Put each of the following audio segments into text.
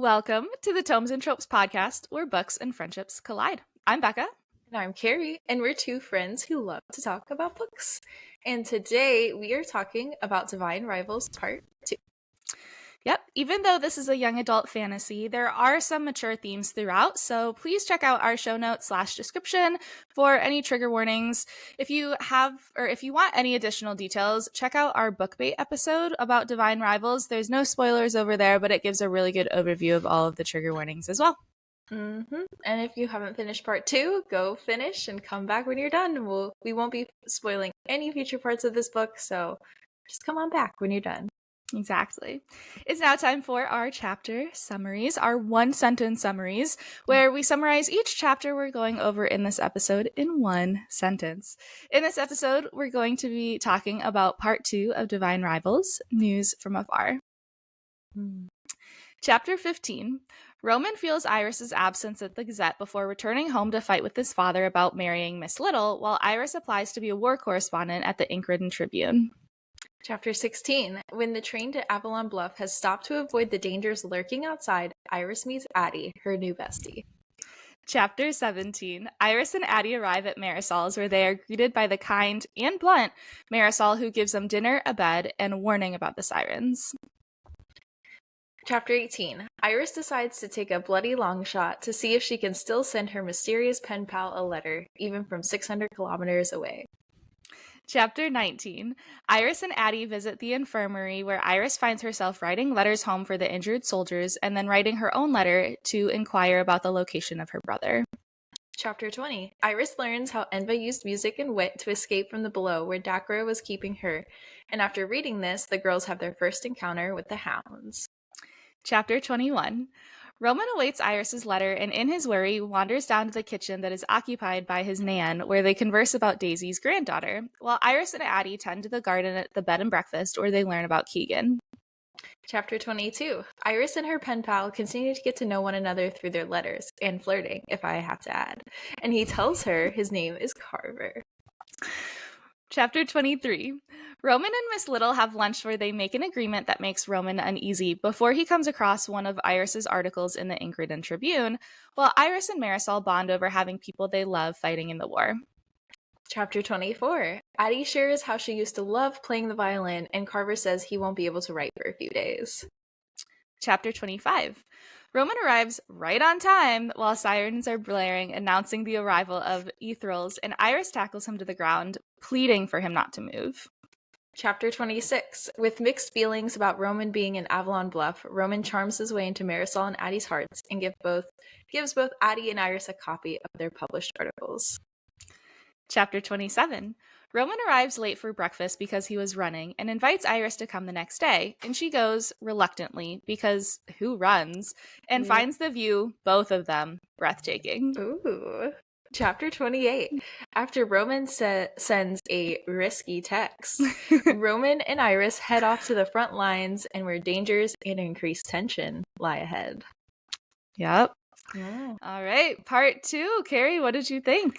Welcome to the Tomes and Tropes podcast, where books and friendships collide. I'm Becca. And I'm Keri, and we're two friends who love to talk about books. And today we are talking about Divine Rivals Part 2. Yep, even though this is a young adult fantasy, there are some mature themes throughout, so please check out our show notes / description for any trigger warnings. If you want any additional details, check out our bookbait episode about Divine Rivals. There's no spoilers over there, but it gives a really good overview of all of the trigger warnings as well. And if you haven't finished Part 2, go finish and come back when you're done. We won't be spoiling any future parts of this book, so just come on back when you're done. Exactly. It's now time for our chapter summaries, our one-sentence summaries, where we summarize each chapter we're going over in this episode in one sentence. In this episode, we're going to be talking about Part 2 of Divine Rivals, News from Afar. Chapter 15. Roman feels Iris's absence at the Gazette before returning home to fight with his father about marrying Miss Little, while Iris applies to be a war correspondent at the Incredin Tribune. Chapter 16. When the train to Avalon Bluff has stopped to avoid the dangers lurking outside, Iris meets Addie, her new bestie. Chapter 17. Iris and Addie arrive at Marisol's, where they are greeted by the kind and blunt Marisol, who gives them dinner, a bed, and a warning about the sirens. Chapter 18. Iris decides to take a bloody long shot to see if she can still send her mysterious pen pal a letter, even from 600 kilometers away. Chapter 19. Iris and Addie visit the infirmary, where Iris finds herself writing letters home for the injured soldiers and then writing her own letter to inquire about the location of her brother. Chapter 20. Iris learns how Enva used music and wit to escape from the below where Dacra was keeping her, and after reading this, the girls have their first encounter with the hounds. Chapter 21. Roman awaits Iris's letter and in his worry wanders down to the kitchen that is occupied by his nan, where they converse about Daisy's granddaughter, while Iris and Addie tend to the garden at the bed and breakfast, where they learn about Keegan. Chapter 22. Iris and her pen pal continue to get to know one another through their letters, and flirting, if I have to add. And he tells her his name is Carver. Chapter 23. Roman and Miss Little have lunch where they make an agreement that makes Roman uneasy before he comes across one of Iris's articles in the Incredin Tribune, while Iris and Marisol bond over having people they love fighting in the war. Chapter 24. Addie shares how she used to love playing the violin, and Carver says he won't be able to write for a few days. Chapter 25. Roman arrives right on time while sirens are blaring, announcing the arrival of Ethrils, and Iris tackles him to the ground, pleading for him not to move. Chapter 26. With mixed feelings about Roman being in Avalon Bluff, Roman charms his way into Marisol and Addie's hearts and gives both Addie and Iris a copy of their published articles. Chapter 27. Roman arrives late for breakfast because he was running and invites Iris to come the next day, and she goes reluctantly because who runs, and finds the view, both of them, breathtaking. Ooh. Chapter 28. After Roman sends a risky text, Roman and Iris head off to the front lines and where dangers and increased tension lie ahead. Yep. Yeah. All right, part 2. Keri, what did you think?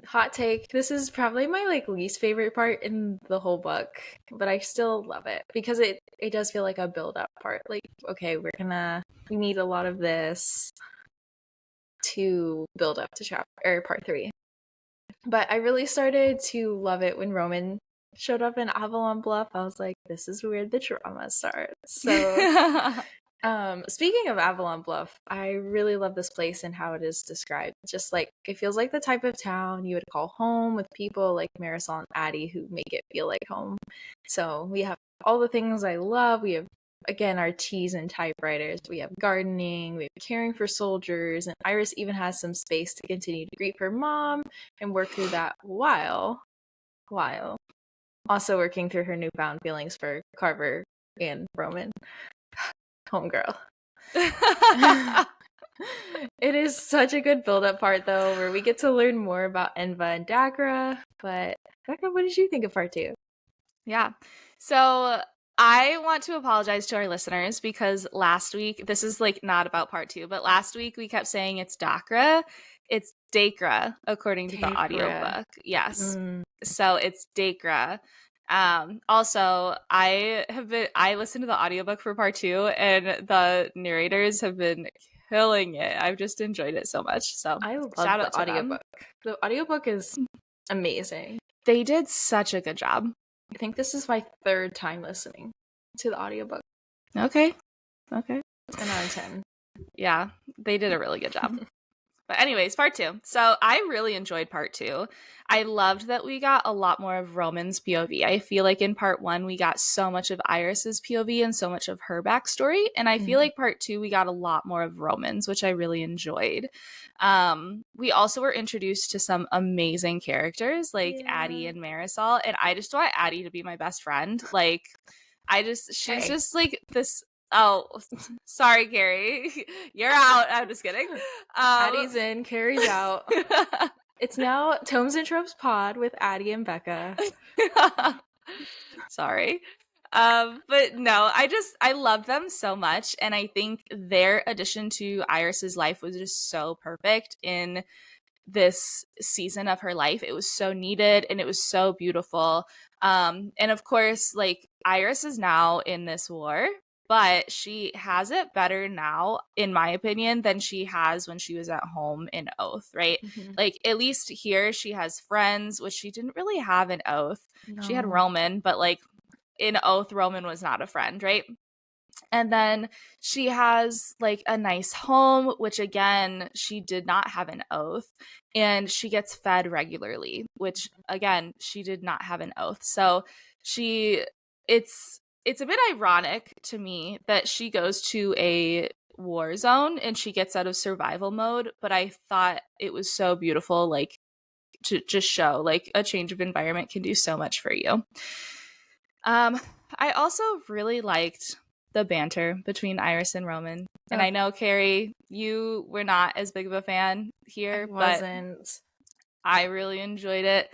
Hot take, this is probably my least favorite part in the whole book, but I still love it because it does feel like a build-up part. Okay, we need a lot of this to build up to part 3. But I really started to love it when Roman showed up in Avalon Bluff. I was like, this is where the drama starts. So speaking of Avalon Bluff, I really love this place and how it is described. Just it feels like the type of town you would call home, with people like Marisol and Addie who make it feel like home. So we have all the things I love. We have, again, our teas and typewriters. We have gardening, we have caring for soldiers, and Iris even has some space to continue to grieve her mom and work through that while also working through her newfound feelings for Carver and Roman. Homegirl. It is such a good build-up part, though, where we get to learn more about Enva and Dacra. But Becca, what did you think of part 2? Yeah. So I want to apologize to our listeners because last week, this is not about part 2, but last week we kept saying it's Dacra. It's Dacra, according to the audiobook. Yes. So it's Dacra. Also, I listened to the audiobook for part 2, and the narrators have been killing it. I've just enjoyed it so much. So I love shout out the to them. audiobook. The audiobook is amazing. They did such a good job. I think this is my 3rd time listening to the audiobook. Okay. Okay. 10 out of 10. Yeah, they did a really good job. But anyways, part 2. So I really enjoyed part 2. I loved that we got a lot more of Roman's POV. I feel like in part 1 we got so much of Iris's POV and so much of her backstory, and I feel like part 2 we got a lot more of Roman's, which I really enjoyed. We also were introduced to some amazing characters like Addie and Marisol, and I just want Addie to be my best friend. Like, she's just like this. Oh, sorry, Keri. You're out. I'm just kidding. Addie's in, Keri's out. It's now Tomes and Tropes Pod with Addie and Becca. Sorry. But no, I love them so much, and I think their addition to Iris's life was just so perfect in this season of her life. It was so needed and it was so beautiful. And of course, like, Iris is now in this war, but she has it better now, in my opinion, than she has when she was at home in Oath, right? Like, at least here she has friends, which she didn't really have in Oath. She had Roman, but like in Oath, Roman was not a friend, right? And then she has like a nice home, which again, she did not have an Oath. And she gets fed regularly, which again, she did not have an Oath. So she, it's a bit ironic to me that she goes to a war zone and she gets out of survival mode, but I thought it was so beautiful, like, to just show like a change of environment can do so much for you. I also really liked the banter between Iris and Roman. And I know, Keri, you were not as big of a fan here, but I really enjoyed it.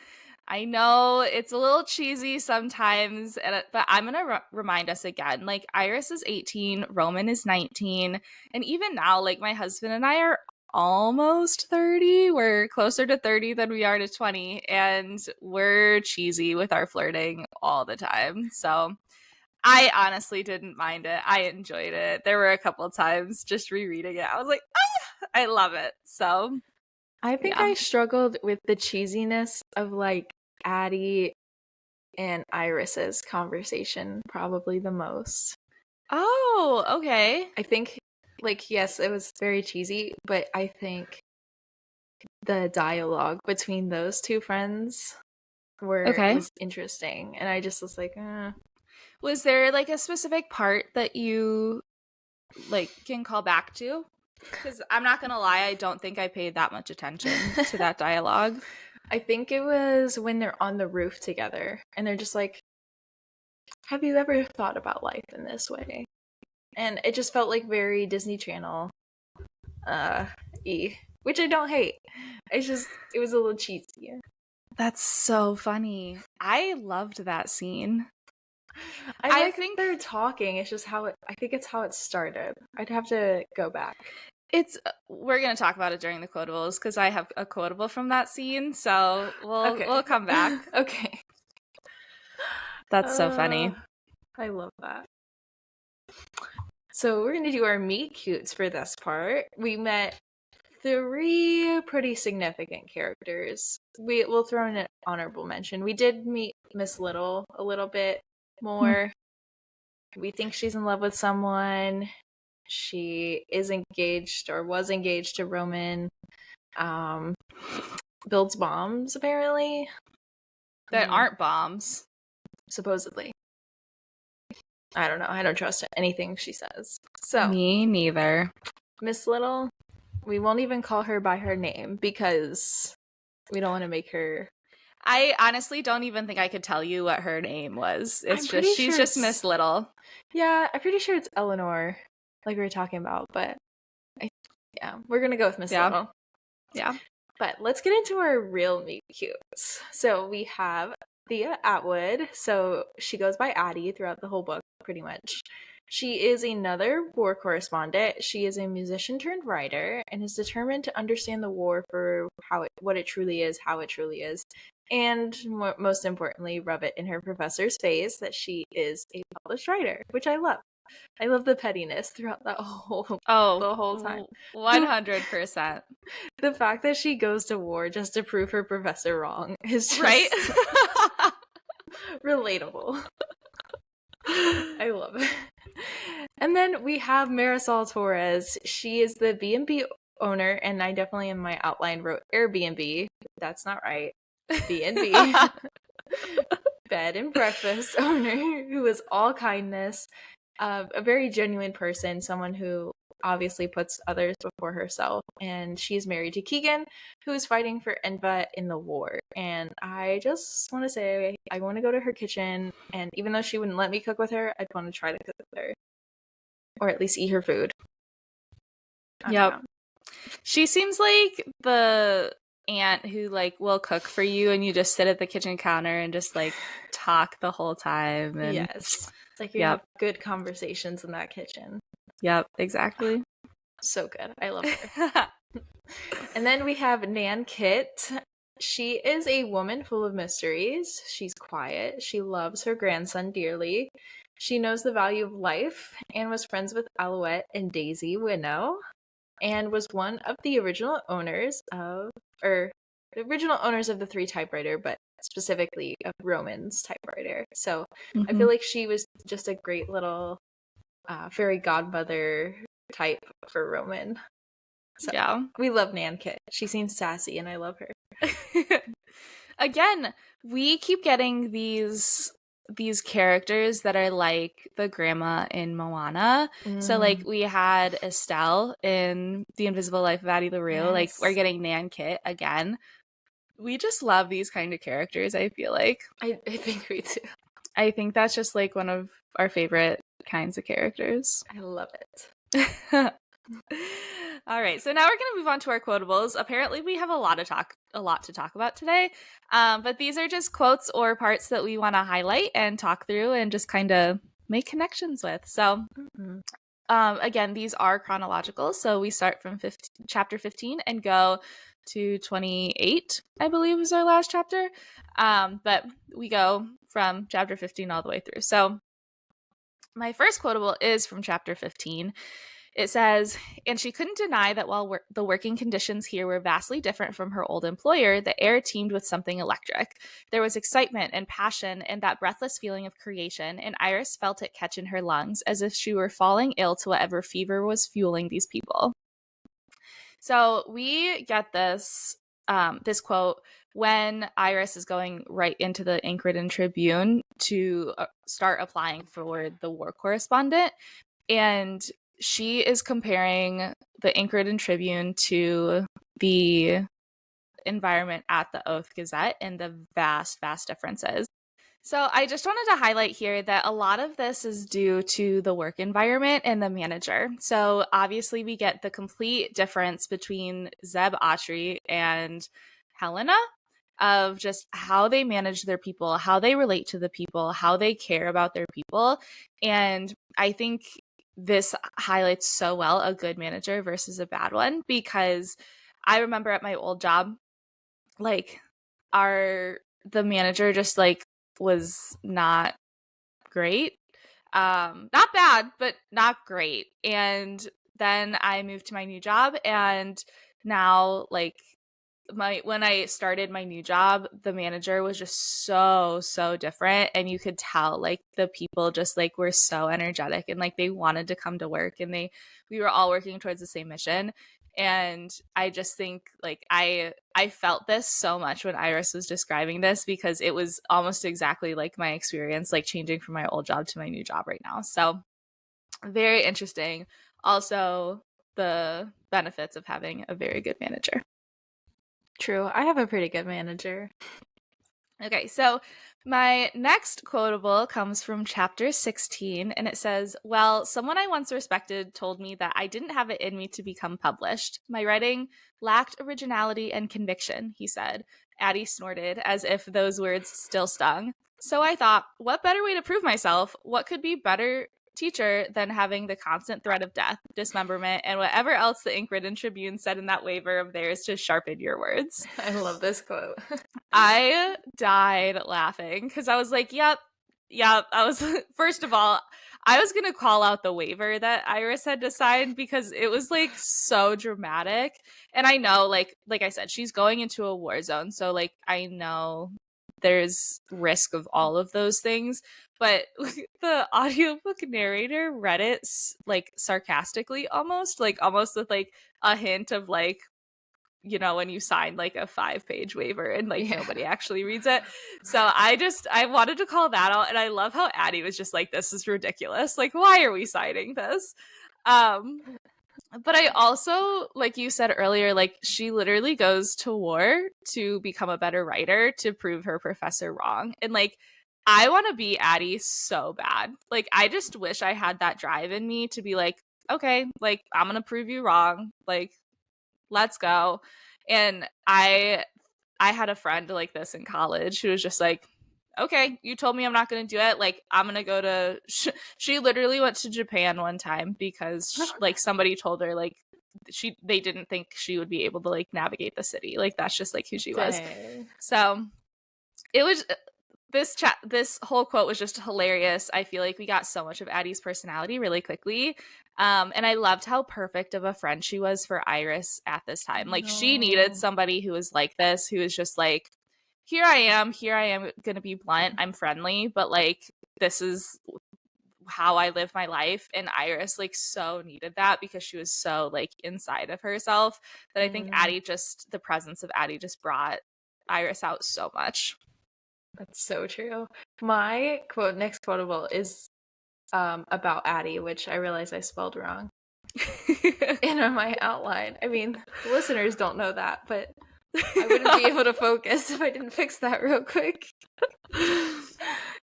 I know it's a little cheesy sometimes, but I'm going to remind us again. Like, Iris is 18, Roman is 19, and even now, like, my husband and I are almost 30. We're closer to 30 than we are to 20, and we're cheesy with our flirting all the time. So I honestly didn't mind it. I enjoyed it. There were a couple of times just rereading it, I was like, ah, I love it. So I think I struggled with the cheesiness of like Addie and Iris's conversation probably the most. Oh, okay. I think, like, yes, it was very cheesy, but I think the dialogue between those two friends was interesting, and I just was like, Was there like a specific part that you like can call back to? Because I'm not gonna lie, I don't think I paid that much attention to that dialogue. I think it was when they're on the roof together and they're just like, have you ever thought about life in this way? And it just felt like very Disney Channel which I don't hate. It was a little cheesy. That's so funny. I loved that scene. I think they're talking. It's just I think it's how it started. I'd have to go back. We're gonna talk about it during the quotables because I have a quotable from that scene, so we'll come back. Okay. That's so funny. I love that. So we're gonna do our meet cutes for this part. We met 3 pretty significant characters. We'll throw in an honorable mention. We did meet Miss Little a little bit more. We think she's in love with someone. She is engaged or was engaged to Roman. Builds bombs, apparently. That aren't bombs. Supposedly. I don't know. I don't trust anything she says. So me neither. Miss Little, we won't even call her by her name because we don't want to make her. I honestly don't even think I could tell you what her name was. She's just Miss Little. Yeah, I'm pretty sure it's Eleanor, like we were talking about, but we're gonna go with Miss Little. Yeah. But let's get into our real meet cutes. So we have Thea Atwood. So she goes by Addie throughout the whole book, pretty much. She is another war correspondent. She is a musician turned writer and is determined to understand the war for what it truly is, how it truly is, And most importantly, rub it in her professor's face that she is a published writer, which I love. I love the pettiness throughout that the whole time. 100%. The fact that she goes to war just to prove her professor wrong is Right? just relatable. I love it. And then we have Marisol Torres. She is the B&B owner, and I definitely in my outline wrote Airbnb. That's not right. B&B. Bed and breakfast owner who is all kindness, a very genuine person, someone who obviously puts others before herself. And she's married to Keegan, who's fighting for Enva in the war. And I just want to say, I want to go to her kitchen, and even though she wouldn't let me cook with her, I'd want to try to cook with her. Or at least eat her food. Yep. She seems like the aunt who like will cook for you and you just sit at the kitchen counter and just like talk the whole time. And yes. Like you have good conversations in that kitchen. Yep, exactly. So good. I love her. And then we have Nan Kit. She is a woman full of mysteries. She's quiet. She loves her grandson dearly. She knows the value of life and was friends with Alouette and Daisy Winnow, and was one of the original owners of the 3 typewriter, but specifically of Roman's typewriter. So I feel like she was just a great little fairy godmother type for Roman. So yeah, we love Nan Kit. She seems sassy, and I love her. Again, we keep getting these characters that are like the grandma in Moana. So like we had Estelle in The Invisible Life of Addie LaRue. Yes. Like we're getting Nan Kit again. We just love these kind of characters, I feel like. I think we do. I think that's just like one of our favorite kinds of characters. I love it. All right, so now we're going to move on to our quotables. Apparently, we have a lot to talk about today, but these are just quotes or parts that we want to highlight and talk through and just kind of make connections with. So, again, these are chronological, so we start from chapter 15 and go to 28, I believe was our last chapter, but we go from chapter 15 all the way through. So, my first quotable is from chapter 15. It says, and she couldn't deny that while the working conditions here were vastly different from her old employer, the air teemed with something electric. There was excitement and passion and that breathless feeling of creation, and Iris felt it catch in her lungs as if she were falling ill to whatever fever was fueling these people. So we get this quote when Iris is going right into the Anchorage Tribune to start applying for the war correspondent, and she is comparing the Anchorage Tribune to the environment at the Oath Gazette and the vast, vast differences. So I just wanted to highlight here that a lot of this is due to the work environment and the manager. So obviously we get the complete difference between Zeb Autry and Helena of just how they manage their people, how they relate to the people, how they care about their people. And I think this highlights so well a good manager versus a bad one, because I remember at my old job, like the manager just like was not great. Not bad, but not great. And then I moved to my new job, and now like when I started my new job, the manager was just so different, and you could tell like the people just like were so energetic and like they wanted to come to work, and we were all working towards the same mission. And I just think like I felt this so much when Iris was describing this, because it was almost exactly like my experience, like changing from my old job to my new job right now. So very interesting. Also, the benefits of having a very good manager. True. I have a pretty good manager. Okay, so my next quotable comes from chapter 16, and it says, well, someone I once respected told me that I didn't have it in me to become published. My writing lacked originality and conviction, he said. Addie snorted, as if those words still stung. So I thought, what better way to prove myself? What could be better teacher than having the constant threat of death, dismemberment, and whatever else the Ink-Ridden Tribune said in that waiver of theirs to sharpen your words. I love this quote. I died laughing because I was like, yep. I was, first of all, I was going to call out the waiver that Iris had to sign because it was like so dramatic. And I know, like I said, she's going into a war zone. So, like, I know there's risk of all of those things. But the audiobook narrator read it like sarcastically almost with like a hint of like, you know, when you sign like a 5-page waiver and like nobody actually reads it. So I wanted to call that out. And I love how Addie was just like, this is ridiculous. Like, why are we signing this? But I also, like you said earlier, like she literally goes to war to become a better writer to prove her professor wrong. And like, I want to be Addie so bad. Like, I just wish I had that drive in me to be like, okay, like I'm going to prove you wrong. Like, let's go. And I had a friend like this in college who was just like, okay, you told me I'm not going to do it. Like, I'm going to go to, she literally went to Japan one time because like somebody told her like they didn't think she would be able to like navigate the city. Like, that's just like who she was. So it was, this whole quote was just hilarious. I feel like we got so much of Addie's personality really quickly. And I loved how perfect of a friend she was for Iris at this time. Like, she needed somebody who was like this, who was just like, here I am going to be blunt. I'm friendly, but like, this is how I live my life. And Iris like so needed that because she was so like inside of herself that I think the presence of Addie just brought Iris out so much. That's so true. My next quotable is about Addie, which I realized I spelled wrong in my outline. I mean, listeners don't know that, but I wouldn't be able to focus if I didn't fix that real quick.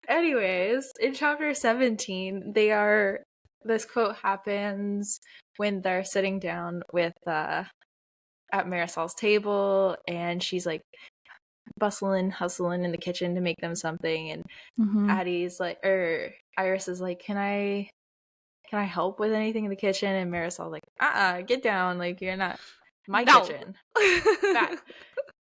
Anyways, in chapter 17, this quote happens when they're sitting down with at Marisol's table, and she's like bustling, hustling in the kitchen to make them something, and Addie's like, Iris is like, can I help with anything in the kitchen? And Marisol's like, get down, like, you're not my kitchen. Back.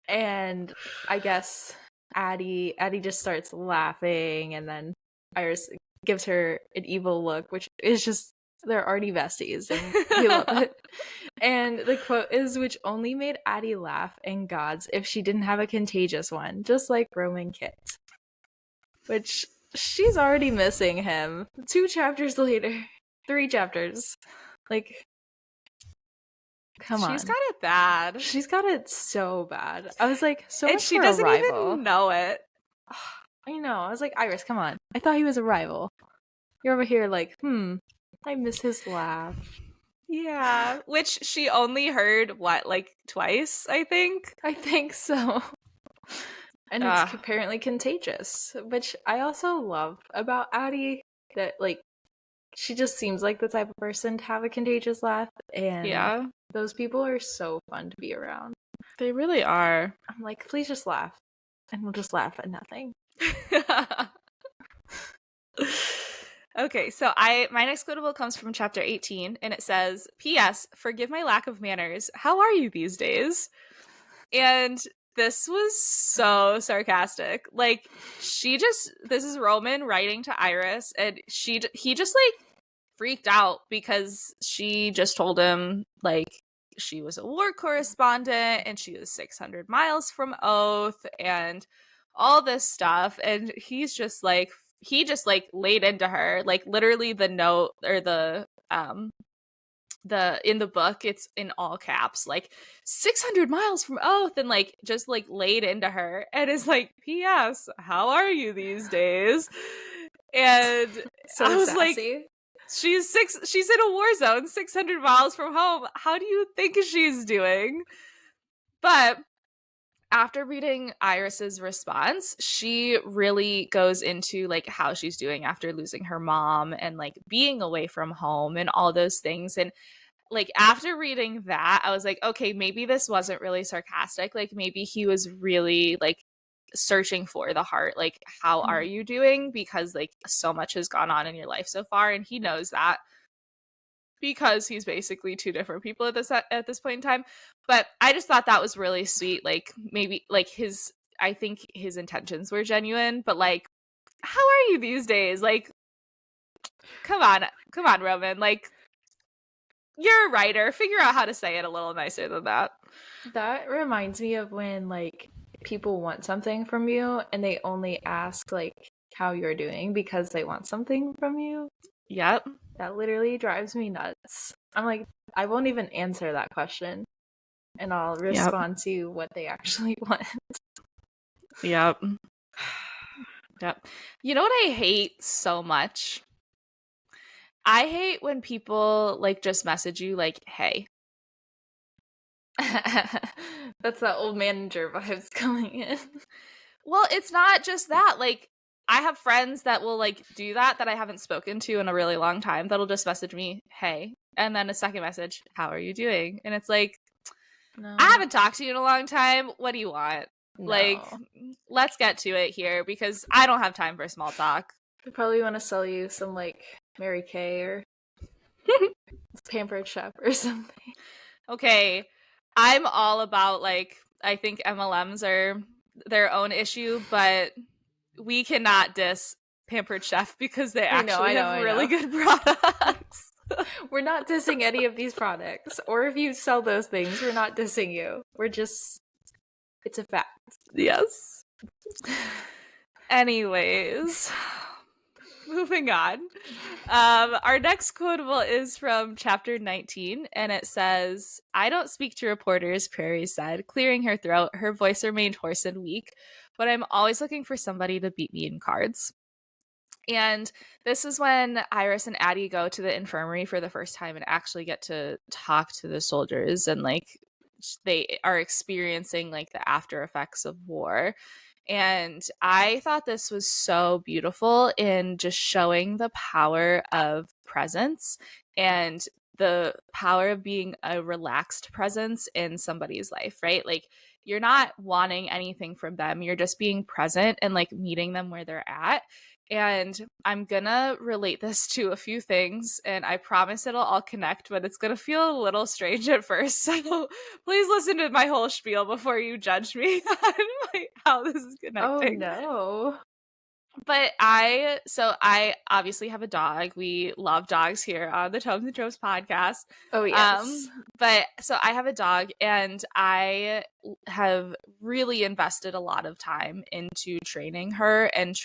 And I guess Addie just starts laughing, and then Iris gives her an evil look, which is just, they're already besties, and we love it. And the quote is, which only made Addie laugh in gods if she didn't have a contagious one, just like Roman Kit. Which, she's already missing him. 2 chapters later. 3 chapters. Like, come on. She's got it bad. She's got it so bad. I was like, so and much she for doesn't a rival. even know it. I know. I was like, Iris, come on. I thought he was a rival. You're over here like, I miss his laugh. Yeah. Which she only heard, like twice, I think? I think so. And it's apparently contagious, which I also love about Addie, that, like, she just seems like the type of person to have a contagious laugh, and those people are so fun to be around. They really are. I'm like, please just laugh, and we'll just laugh at nothing. Okay, so my next quotable comes from chapter 18, and it says, P.S. Forgive my lack of manners. How are you these days? And this was so sarcastic. Like, this is Roman writing to Iris, and he just like freaked out because she just told him like she was a war correspondent and she was 600 miles from Oath and all this stuff. And he just like laid into her, like literally the note or the in the book, it's in all caps, like 600 miles from Oath, and like just like laid into her and is like, P.S. how are you these days? And so I was sassy. Like, she's in a war zone 600 miles from home. How do you think she's doing? But after reading Iris's response, she really goes into like how she's doing after losing her mom and like being away from home and all those things. And like after reading that, I was like, okay, maybe this wasn't really sarcastic. Like maybe he was really like searching for the heart, like, how are you doing? Because like so much has gone on in your life so far, and he knows that because he's basically two different people at this point in time. But I just thought that was really sweet. Like, maybe like I think his intentions were genuine, but like, how are you these days? Like, come on, Roman. Like, you're a writer. Figure out how to say it a little nicer than that. That reminds me of when like people want something from you and they only ask like how you're doing because they want something from you. Yep. That literally drives me nuts. I'm like, I won't even answer that question and I'll respond to what they actually want. Yep. Yep. You know what I hate so much? I hate when people like just message you like, "Hey." That's that old manager vibes coming in. Well, it's not just that. Like, I have friends that will like do that I haven't spoken to in a really long time. That'll just message me, "Hey," and then a second message, "How are you doing?" And it's like, No. I haven't talked to you in a long time. What do you want? No. Like, let's get to it here because I don't have time for small talk. They probably want to sell you some like Mary Kay or Pampered Chef or something. Okay, I'm all about like, I think MLMs are their own issue, but we cannot diss Pampered Chef because they actually have really good products. We're not dissing any of these products, or if you sell those things, we're not dissing you. We're just, it's a fact. Yes. Anyways, moving on. Our next quotable is from chapter 19, and it says, "I don't speak to reporters," Prairie said, clearing her throat. Her voice remained hoarse and weak, "but I'm always looking for somebody to beat me in cards." And this is when Iris and Addie go to the infirmary for the first time and actually get to talk to the soldiers, and like they are experiencing like the after effects of war. And I thought this was so beautiful in just showing the power of presence and the power of being a relaxed presence in somebody's life, right? Like, you're not wanting anything from them. You're just being present and like meeting them where they're at. And I'm gonna relate this to a few things, and I promise it'll all connect, but it's gonna feel a little strange at first. So please listen to my whole spiel before you judge me on like how this is connecting. Oh no. But I obviously have a dog. We love dogs here on the Tomes and Tropes podcast. Oh yes. But so I have a dog, and I have really invested a lot of time into training her and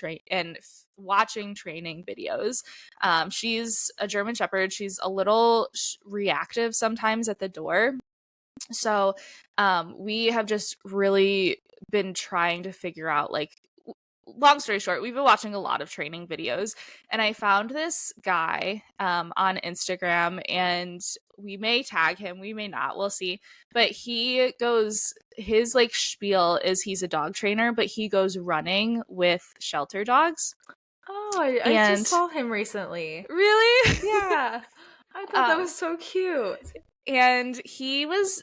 watching training videos. She's a German Shepherd. She's a little reactive sometimes at the door. So we have just really been trying to figure out like, long story short, we've been watching a lot of training videos, and I found this guy on Instagram, and we may tag him, we may not, we'll see. But his like spiel is he's a dog trainer, but he goes running with shelter dogs. Oh, I just saw him recently. Really? Yeah. I thought that was so cute. And he was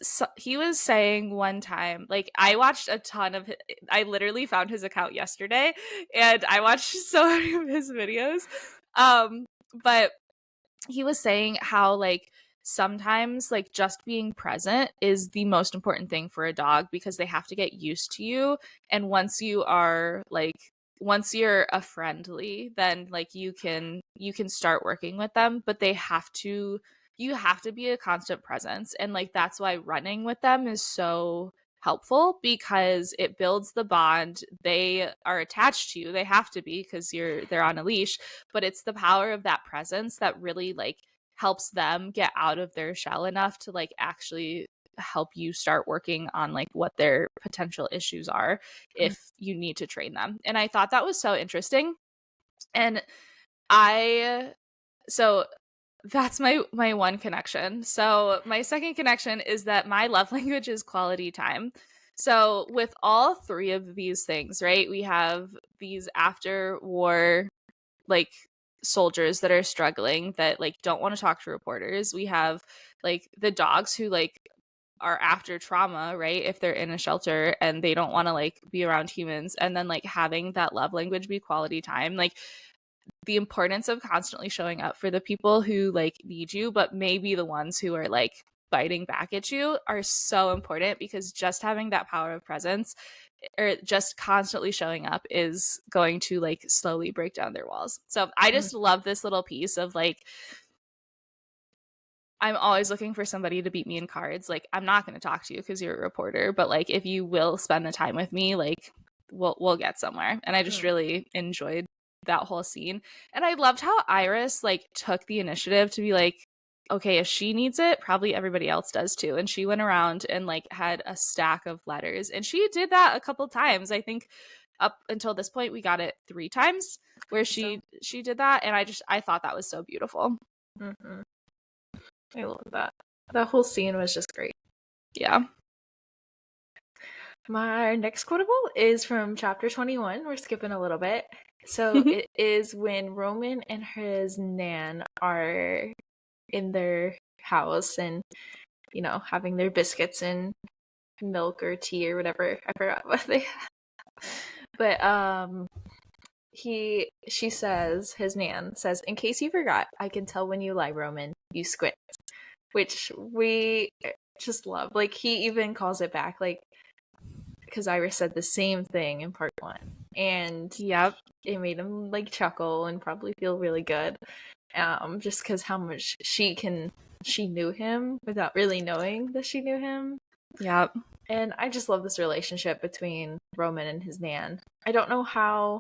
saying one time, like, I watched a ton of I literally found his account yesterday, and I watched so many of his videos. But he was saying how like sometimes like just being present is the most important thing for a dog because they have to get used to you, and once you're a friendly, then like you can start working with them, but you have to be a constant presence. And like that's why running with them is so helpful, because it builds the bond. They are attached to you, they have to be, because they're on a leash, but it's the power of that presence that really like helps them get out of their shell enough to like actually help you start working on like what their potential issues are if you need to train them. And I thought that was so interesting. And so that's my one connection. So my second connection is that my love language is quality time. So with all three of these things, right? We have these after war like soldiers that are struggling, that like don't want to talk to reporters. We have like the dogs who like are after trauma, right? If they're in a shelter and they don't want to like be around humans, and then like having that love language be quality time, like the importance of constantly showing up for the people who like need you, but maybe the ones who are like biting back at you are so important, because just having that power of presence or just constantly showing up is going to like slowly break down their walls. So I just love this little piece of like, I'm always looking for somebody to beat me in cards. Like, I'm not going to talk to you because you're a reporter, but like if you will spend the time with me, like we'll get somewhere. And I just really enjoyed that whole scene. And I loved how Iris like took the initiative to be like, okay, if she needs it, probably everybody else does too. And she went around and like had a stack of letters, and she did that a couple times. I think up until this point we got it 3 times where she did that, and I thought that was so beautiful. I love that. The whole scene was just great. Yeah. My next quotable is from chapter 21. We're skipping a little bit. So it is when Roman and his nan are in their house and, you know, having their biscuits and milk or tea or whatever. I forgot what they have. But she says, his nan says, "In case you forgot, I can tell when you lie, Roman. You squint." Which we just love. Like, he even calls it back, like, because Iris said the same thing in part 1. And it made him, like, chuckle and probably feel really good. Just because how much she knew him without really knowing that she knew him. Yep. And I just love this relationship between Roman and his nan. I don't know how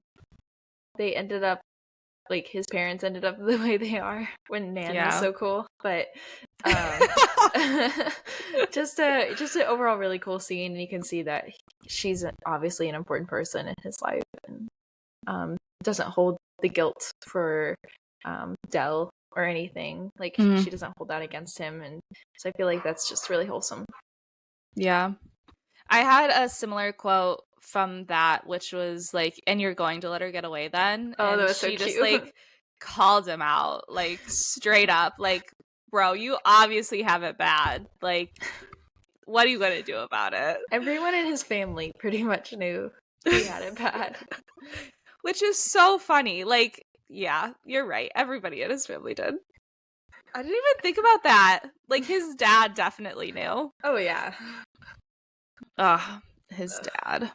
they ended up, like, his parents ended up the way they are when Nan was so cool, but just an overall really cool scene, and you can see that she's obviously an important person in his life, and doesn't hold the guilt for Dell or anything. Like, she doesn't hold that against him, and so I feel like that's just really wholesome. Yeah. I had a similar quote from that, which was like, "And you're going to let her get away then?" Oh, and that was she so just cute. like called him out, like straight up, like, "Bro, you obviously have it bad. Like, what are you gonna do about it?" Everyone in his family pretty much knew he had it bad. Which is so funny. Like, yeah, you're right. Everybody in his family did. I didn't even think about that. Like, his dad definitely knew. Oh, yeah. Ugh, his dad.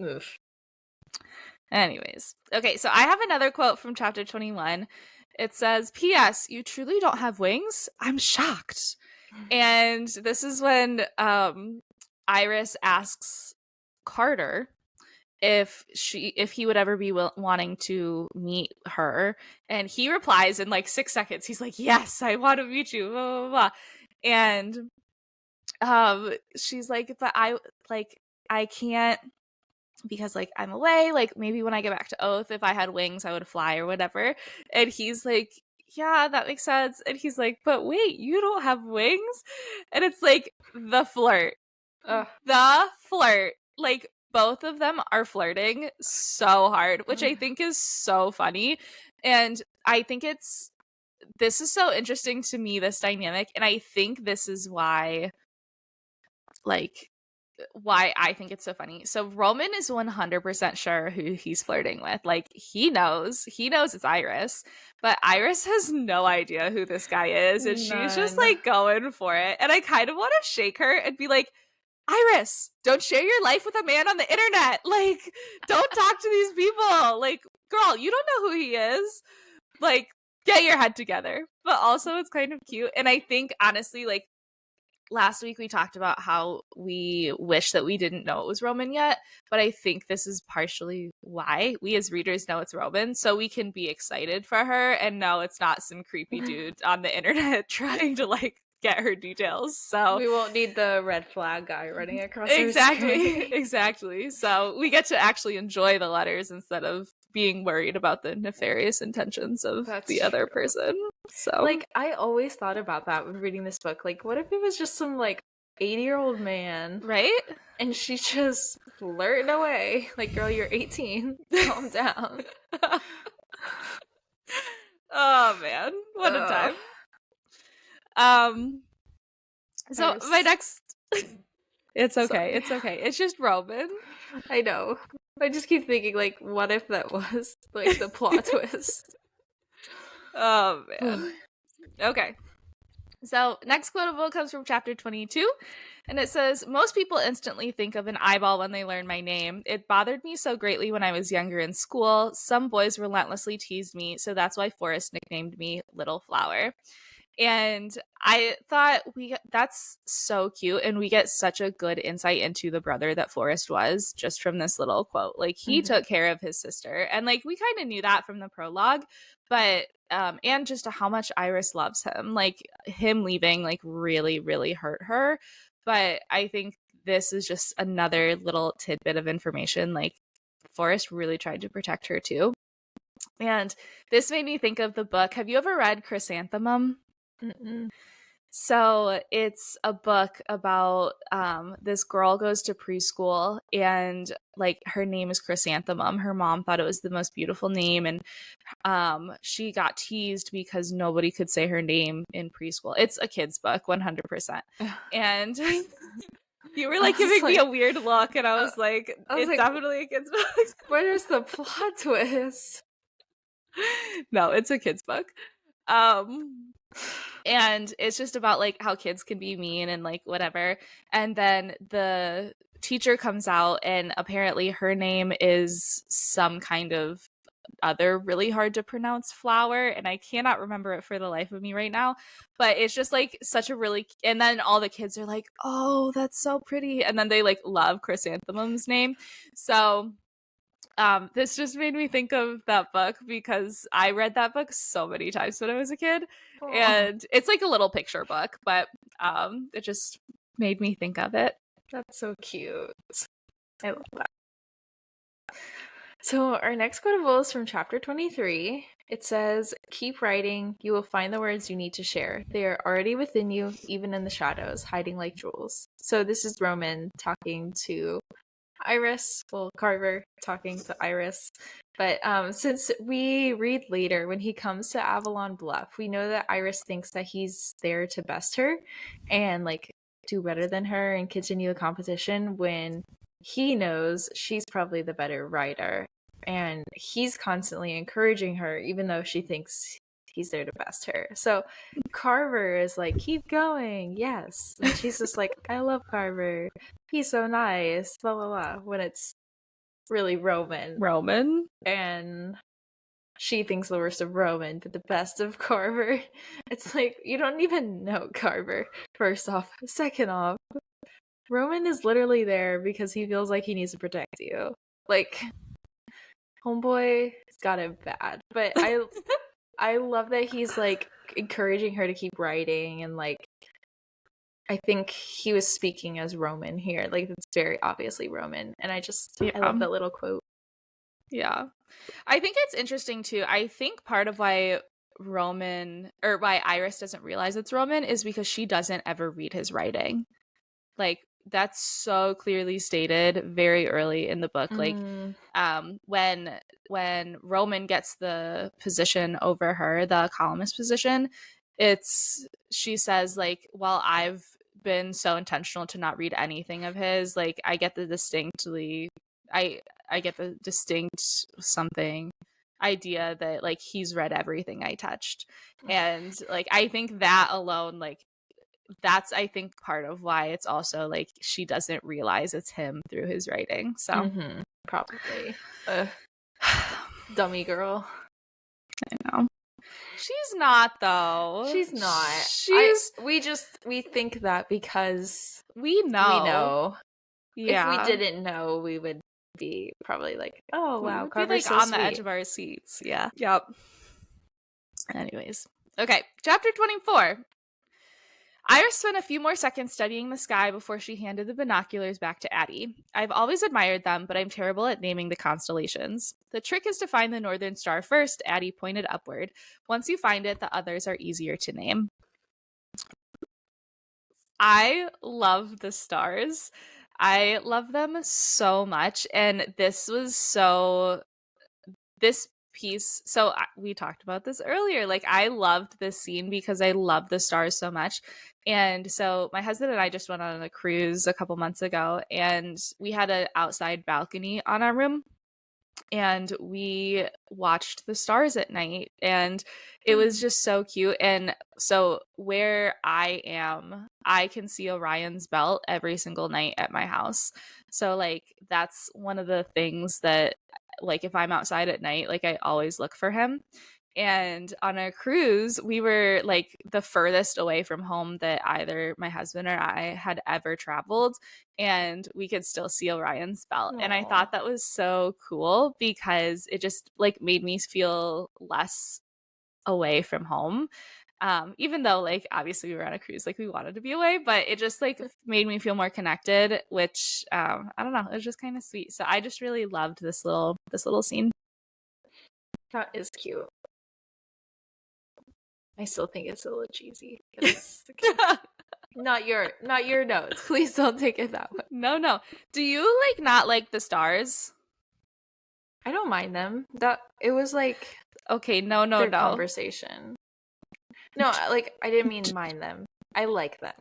Oof. Anyways. Okay, so I have another quote from chapter 21. It says, "P.S. You truly don't have wings? I'm shocked." And this is when Iris asks Carter if he would ever be wanting to meet her, and he replies in like 6 seconds. He's like, "Yes, I want to meet you." Blah, blah, blah. And she's like, "But I can't, because like I'm away. Like, maybe when I get back to Oath, if I had wings I would fly or whatever." And he's like, "Yeah, that makes sense." And he's like, "But wait, you don't have wings?" And it's like the flirt. The flirt. Like, both of them are flirting so hard, which I think is so funny. And I think this is so interesting to me, this dynamic. And I think this is why I think it's so funny. So Roman is 100% sure who he's flirting with. Like, he knows it's Iris, but Iris has no idea who this guy is, and she's just like going for it. And I kind of want to shake her and be like, "Iris, don't share your life with a man on the internet. Like, don't talk to these people. Like, girl, you don't know who he is. Like, get your head together." But also, it's kind of cute. And I think, honestly, like, last week we talked about how we wish that we didn't know it was Roman yet, but I think this is partially why we as readers know it's Roman, so we can be excited for her and know it's not some creepy dude on the internet trying to like get her details. So we won't need the red flag guy running across our screen. Exactly. So we get to actually enjoy the letters instead of being worried about the nefarious intentions of the other person. So, like, I always thought about that when reading this book. Like, what if it was just some like 80-year-old man, right? And she's just flirting away. Like, girl, you're 18. Calm down. Oh man, what a time. So my It's okay. Sorry. It's okay. It's just Roman. I know. I just keep thinking, like, what if that was like the plot twist? Oh man. Okay. So, next quotable comes from chapter 22, and it says, "Most people instantly think of an eyeball when they learn my name. It bothered me so greatly when I was younger in school. Some boys relentlessly teased me, so that's why Forrest nicknamed me Little Flower." And I thought that's so cute, and we get such a good insight into the brother that Forrest was just from this little quote. Like, he took care of his sister, and like we kind of knew that from the prologue, but and just how much Iris loves him. Like, him leaving like really really hurt her, but I think this is just another little tidbit of information. Like, Forrest really tried to protect her too. And this made me think of the book. Have you ever read Chrysanthemum? Mm-mm. So it's a book about this girl goes to preschool, and like her name is Chrysanthemum. Her mom thought it was the most beautiful name, and she got teased because nobody could say her name in preschool. It's a kid's book, 100%. And you were I like was giving me a like, weird look, and I was like, I was it's like, definitely a kid's book. where's the plot twist? No, it's a kid's book. Um and it's just about like how kids can be mean and like whatever. And then the teacher comes out, and apparently her name is some kind of other really hard to pronounce flower, and I cannot remember it for the life of me right now, but it's just like such a really, and then all the kids are like, oh, that's so pretty, and then they like love Chrysanthemum's name. So this just made me think of that book because I read that book so many times when I was a kid, Oh, and it's like a little picture book, but it just made me think of it. that's so cute. I love that. So our next quotable is from chapter 23. It says, "Keep writing. You will find the words you need to share. They are already within you, even in the shadows, hiding like jewels." So this is Roman talking to Iris, well, Carver talking to Iris. But since we read later, when he comes to Avalon Bluff, we know that Iris thinks that he's there to best her and like do better than her and continue a competition when he knows she's probably the better writer. And he's constantly encouraging her, even though she thinks he's there to best her. So Carver is like, keep going, yes. And she's just like, I love Carver. He's so nice, blah, blah, blah. When it's really Roman. Roman? And she thinks the worst of Roman, but the best of Carver. It's like, you don't even know Carver, first off. Second off, Roman is literally there because he feels like he needs to protect you. Like, homeboy has got it bad. But I love that he's like encouraging her to keep writing, and like I think he was speaking as Roman here. Like, it's very obviously Roman. And I Yeah. love that little quote. Yeah. I think it's interesting too. I think part of why Roman, or why Iris doesn't realize it's Roman, is because she doesn't ever read his writing. Like, that's so clearly stated very early in the book. Like, when Roman gets the position over her, the columnist position, it's, she says like, well, I've been so intentional to not read anything of his, like I I get the distinct something idea that like he's read everything I touched. And like I think that alone, like that's, I think, part of why it's also like she doesn't realize it's him through his writing. So Probably. Dummy girl. I know. She's not though. She's not. She's We think that because we know. we know. Yeah. If we didn't know, we would be probably like, oh We wow, would be Carver's like so on sweet. the edge of our seats. Yeah. Yep. Anyways. Okay, chapter 24. Iris spent a few more seconds studying the sky before she handed the binoculars back to Addie. I've always admired them, but I'm terrible at naming the constellations. The trick is to find the northern star first, Addie pointed upward. Once you find it, the others are easier to name. I love the stars. I love them so much. And this piece. So we talked about this earlier. Like, I loved this scene because I love the stars so much. And so my husband and I just went on a cruise a couple months ago, and we had an outside balcony on our room, and we watched the stars at night, and it was just so cute. And so where I am, I can see Orion's belt every single night at my house. So like that's one of the things that, like, if I'm outside at night, like I always look for him. And on a cruise, we were like the furthest away from home that either my husband or I had ever traveled, and we could still see Orion's belt. And I Aw. thought that was so cool because it just like made me feel less away from home. Even though like obviously we were on a cruise, like we wanted to be away, but it just like made me feel more connected, which I don't know, it was just kind of sweet. So I just really loved this little scene. That is cute. I still think it's a little cheesy. Not your notes. Please don't take it that way. No. Do you like not like the stars? I don't mind them. That it was like Okay, no. their conversation. No, like I didn't mean mind them. I like them.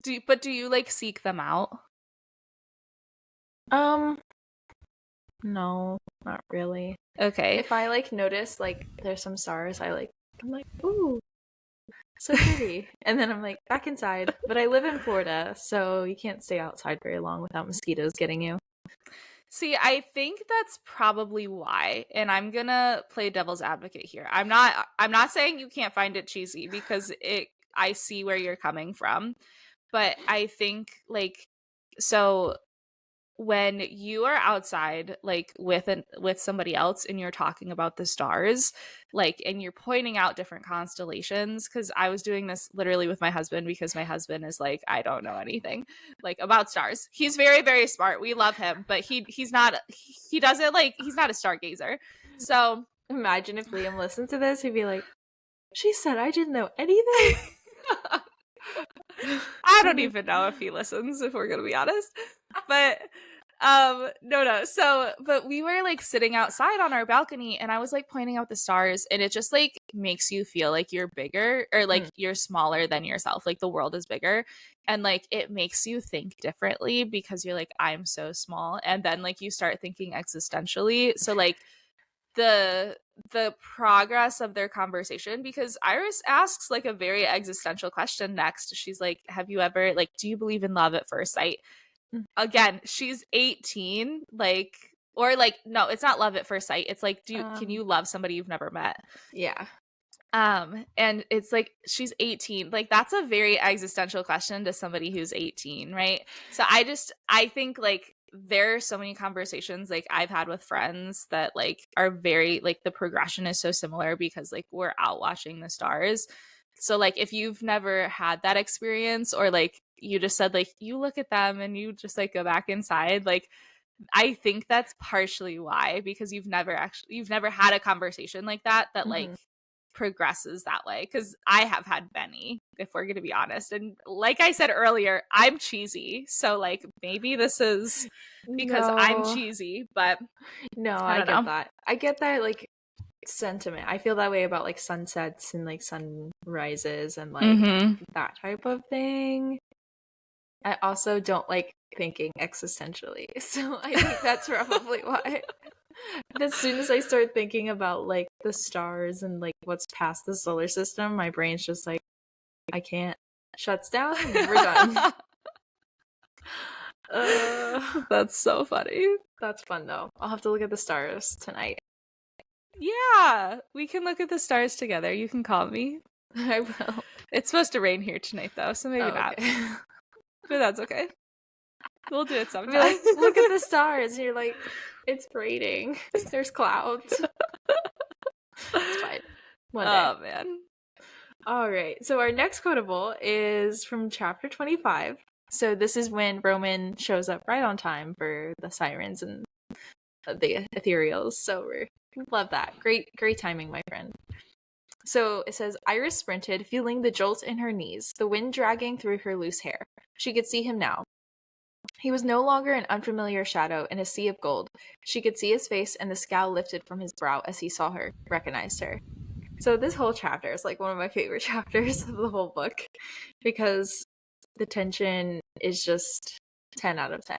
Do you like seek them out? No, not really. Okay. If I like notice like there's some stars, I'm like, ooh, so pretty. And then I'm like back inside. But I live in Florida, so you can't stay outside very long without mosquitoes getting you. See, I think that's probably why. And I'm going to play devil's advocate here. I'm not saying you can't find it cheesy, because I see where you're coming from. But I think like, so when you are outside like with somebody else and you're talking about the stars, like, and you're pointing out different constellations, because I was doing this literally with my husband, because my husband is like, I don't know anything like about stars. He's very, very smart, we love him, but he's not, he doesn't like, he's not a stargazer. So Imagine if Liam listened to this, he'd be like, she said I didn't know anything. I don't even know if he listens, if we're gonna be honest. But no. So but we were like sitting outside on our balcony, and I was like pointing out the stars, and it just like makes you feel like you're bigger, or like you're smaller than yourself, like the world is bigger. And like it makes you think differently, because you're like, I'm so small. And then like you start thinking existentially. So like the progress of their conversation, because Iris asks like a very existential question next. She's like, have you ever, like, do you believe in love at first sight? Again, she's 18, like, or like, no, it's not love at first sight, it's like, can you love somebody you've never met? Yeah. And it's like, she's 18, like that's a very existential question to somebody who's 18, right? So I think like there are so many conversations like I've had with friends that like are very like, the progression is so similar, because like we're out watching the stars. So like if you've never had that experience, or like you just said like you look at them and you just like go back inside, like I think that's partially why, because you've never had a conversation like that like progresses that way. Because I have had Benny, if we're gonna be honest, and like I said earlier, I'm cheesy, so like maybe this is because I'm cheesy, but no, I I don't get know. that. I get that like sentiment. I feel that way about like sunsets and like sunrises and like that type of thing. I also don't like thinking existentially, so I think that's probably why. As soon as I start thinking about like the stars and like what's past the solar system, my brain's just like, I can't. Shuts down. We're done. That's so funny. That's fun though. I'll have to look at the stars tonight. Yeah, we can look at the stars together. You can call me. I will. It's supposed to rain here tonight though, so maybe not. But that's okay. We'll do it sometime. Like, look at the stars. And you're like, it's raining. There's clouds. It's fine. One day. Oh man. All right. So our next quotable is from chapter 25. So this is when Roman shows up right on time for the sirens and the ethereals. So we love that. Great timing, my friend. So it says, Iris sprinted, feeling the jolt in her knees, the wind dragging through her loose hair. She could see him now. He was no longer an unfamiliar shadow in a sea of gold. She could see his face, and the scowl lifted from his brow as he saw her, recognized her. So this whole chapter is like one of my favorite chapters of the whole book because the tension is just 10 out of 10.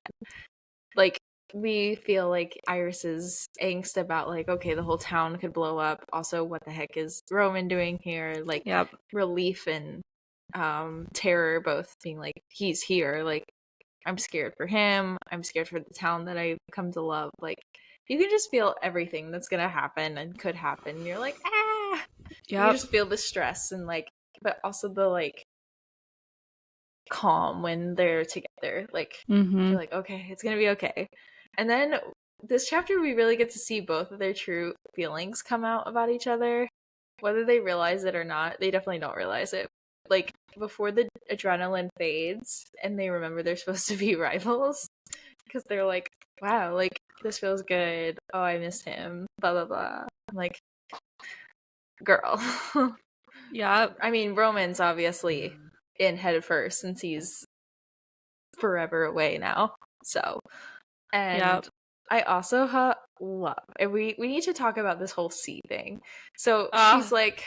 Like, we feel like Iris's angst about, like, okay, the whole town could blow up. Also, what the heck is Roman doing here? Like, Yep. relief and terror both being like, he's here. Like, I'm scared for him. I'm scared for the town that I've come to love. Like, you can just feel everything that's gonna happen and could happen. And you're like, ah! You Yep. just feel the stress and, like, but also the, like, calm when they're together. Like, Mm-hmm. you're like, okay, it's gonna be okay. And then this chapter, we really get to see both of their true feelings come out about each other. Whether they realize it or not, they definitely don't realize it. Like, before the adrenaline fades and they remember they're supposed to be rivals, because they're like, wow, like, this feels good. Oh, I missed him. Blah, blah, blah. I'm like, girl. Yep. I mean, Roman's obviously in head first since he's forever away now. So, and Yep. I also love, and we need to talk about this whole C thing. So Ah. she's like,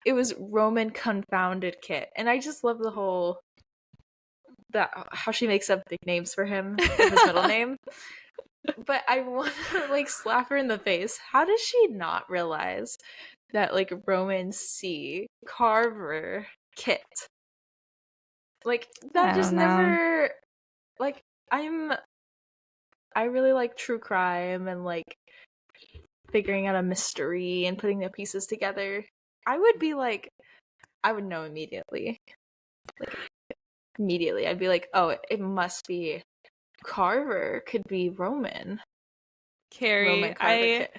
it was Roman confounded Kit, and I just love the whole that how she makes up nicknames for him, his middle name. But I want to, like, slap her in the face. How does she not realize that, like, Roman C, Carver, Kit, like, that I just don't know. never, like, I really like true crime and, like, figuring out a mystery and putting the pieces together. I would be like, I would know immediately. Like, immediately. I'd be like, oh, it must be Carver, could be Roman. Keri, Roman Carver Kit.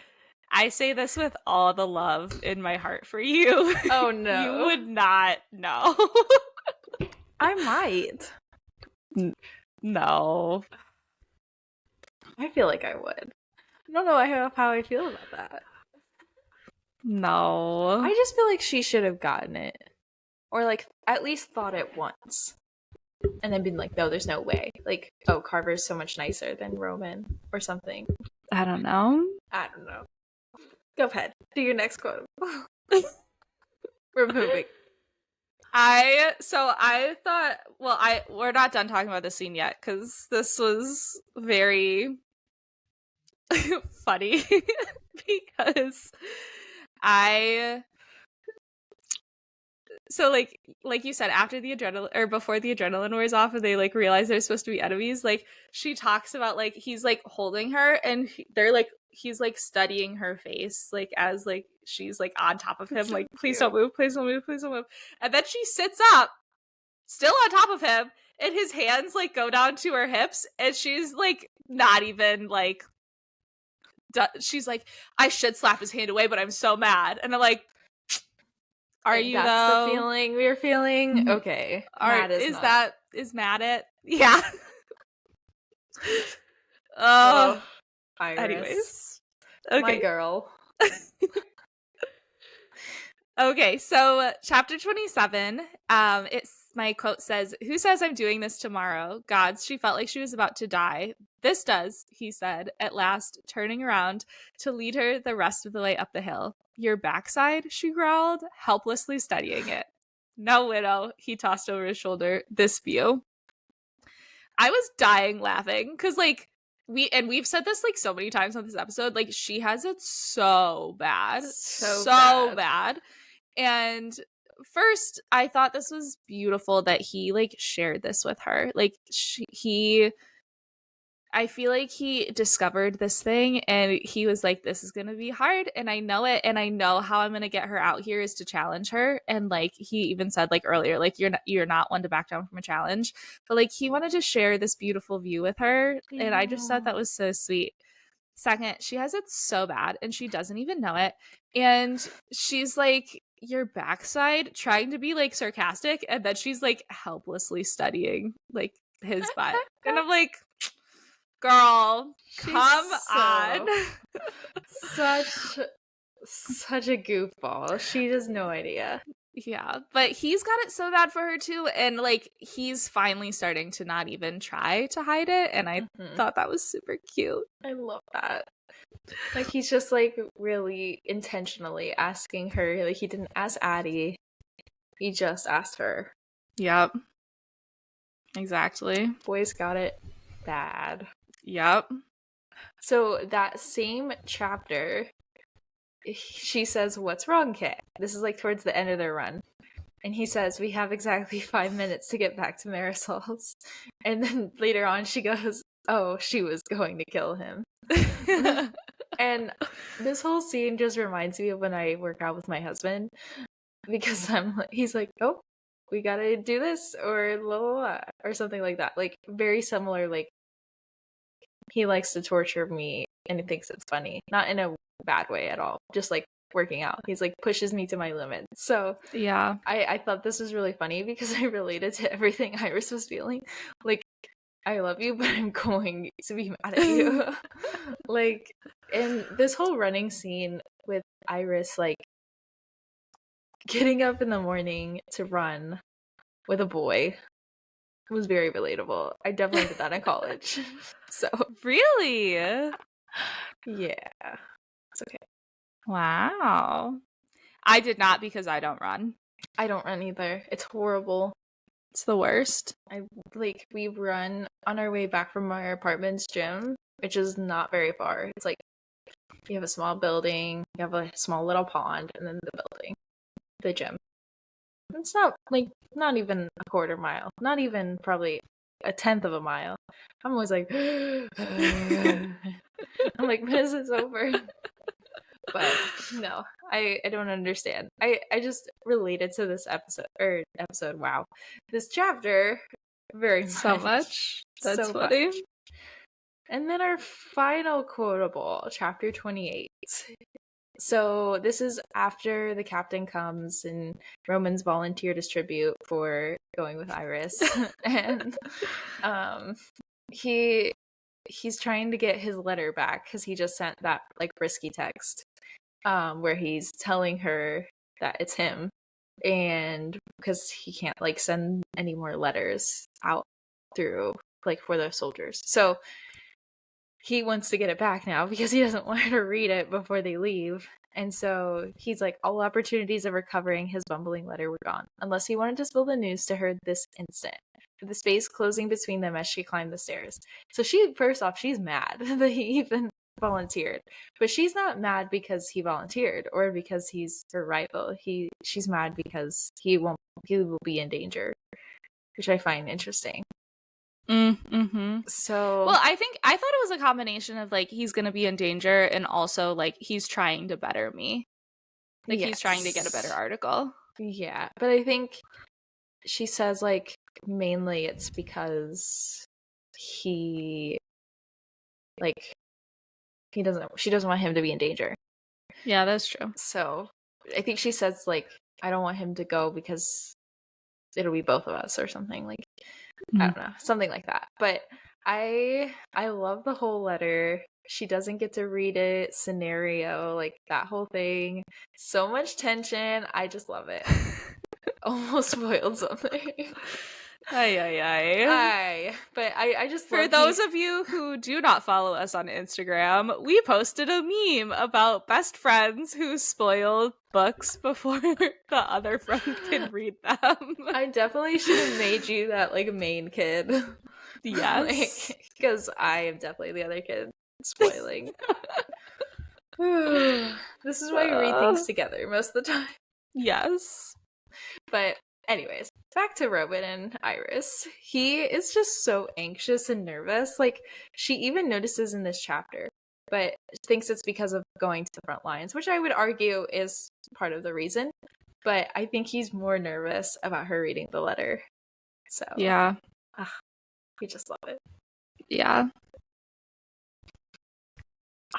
I say this with all the love in my heart for you. Oh You no. would not know. I might. No. I feel like I would. I don't know how I feel about that. No. I just feel like she should have gotten it. Or, like, at least thought it once. And then been like, no, there's no way. Like, oh, Carver's so much nicer than Roman. Or something. I don't know. I don't know. Go ahead. Do your next quote. We're moving. I thought, well, we're not done talking about this scene yet because this was very funny because I so like you said, after the adrenaline or before the adrenaline wears off and they like realize they're supposed to be enemies, like she talks about like he's like holding her and they're like he's like studying her face like as like she's like on top of him. That's so like please cute. don't move, please don't move, please don't move. And then she sits up still on top of him and his hands like go down to her hips and she's like not even like she's like, I should slap his hand away but I'm so mad. And I'm like, are you That's though? the feeling we're feeling? Okay. Mad is not. That is mad at? Yeah. Oh, Iris. Anyways. Okay. My girl. Okay, so chapter 27, it's my quote says, "Who says I'm doing this tomorrow? Gods, she felt like she was about to die. This does," he said, at last, turning around to lead her the rest of the way up the hill. "Your backside?" she growled, helplessly studying it. "No, widow," he tossed over his shoulder, "this view." I was dying laughing, because, like, we've said this, like, so many times on this episode, like, she has it so bad. So bad. And first, I thought this was beautiful that he like shared this with her. Like I feel like he discovered this thing and he was like, this is going to be hard and I know it and I know how I'm going to get her out here is to challenge her. And like he even said like earlier, like you're not one to back down from a challenge, but like he wanted to share this beautiful view with her. Yeah. And I just thought that was so sweet. Second, she has it so bad and she doesn't even know it. And she's like, your backside, trying to be like sarcastic. And then she's like helplessly studying like his butt. And I'm like, girl, come on. Such a goofball. She has no idea. Yeah, but he's got it so bad for her too, and like he's finally starting to not even try to hide it, and I thought that was super cute. I love that. Like he's just like really intentionally asking her. Like he didn't ask Addie, he just asked her. Yep. Exactly. Boys got it bad. Yep. So that same chapter, she says, "What's wrong, Kit?" This is like towards the end of their run. And he says, "We have exactly 5 minutes to get back to Marisol's." And then later on she goes, "Oh, she was going to kill him." And this whole scene just reminds me of when I work out with my husband, because he's like, "Oh, we gotta do this," or la la la, or something like that. Like very similar. Like he likes to torture me and he thinks it's funny, not in a bad way at all. Just like working out, he's like pushes me to my limits. So yeah. I thought this was really funny because I related to everything Iris was feeling. Like, I love you, but I'm going to be mad at you. Like, and this whole running scene with Iris, like, getting up in the morning to run with a boy was very relatable. I definitely did that in college. So, Really? yeah. It's okay. Wow. I did not because I don't run. I don't run either. It's horrible. It's the worst. We run on our way back from our apartment's gym, which is not very far. It's like you have a small building, you have a small little pond, and then the building, the gym. It's not even a quarter mile, not even probably a tenth of a mile. I'm always like, I'm like, when is this over? But no, I don't understand. I just related to this episode. Wow, this chapter very much. So much. That's So funny. much. And then our final quotable, chapter 28. So this is after the captain comes and Roman's volunteered as tribute for going with Iris. And he's trying to get his letter back because he just sent that like risky text where he's telling her that it's him, and because he can't like send any more letters out through like for the soldiers. So he wants to get it back now because he doesn't want her to read it before they leave. And so he's like, all opportunities of recovering his bumbling letter were gone, unless he wanted to spill the news to her this instant. With the space closing between them as she climbed the stairs. So first off, she's mad that he even volunteered. But she's not mad because he volunteered or because he's her rival. She's mad because he will be in danger, which I find interesting. Mm-hmm. So well, I thought it was a combination of like he's gonna be in danger and also like he's trying to better me. Like he's trying to get a better article. Yeah, but I think she says like mainly it's because she doesn't want him to be in danger. Yeah, that's true. So I think she says like, I don't want him to go because it'll be both of us or something, like I don't know, something like that. But I love the whole letter. She doesn't get to read it, scenario, like that whole thing. So much tension. I just love it. Almost spoiled something. But I just for those of you who do not follow us on Instagram, we posted a meme about best friends who spoil books before the other friend can read them. I definitely should have made you that like main kid. Yes. Because I am definitely the other kid spoiling. This is why we read things together most of the time. Yes. But anyways, back to Rowan and Iris. He is just so anxious and nervous. Like, she even notices in this chapter, but thinks it's because of going to the front lines, which I would argue is part of the reason. But I think he's more nervous about her reading the letter. So, yeah. We just love it. Yeah.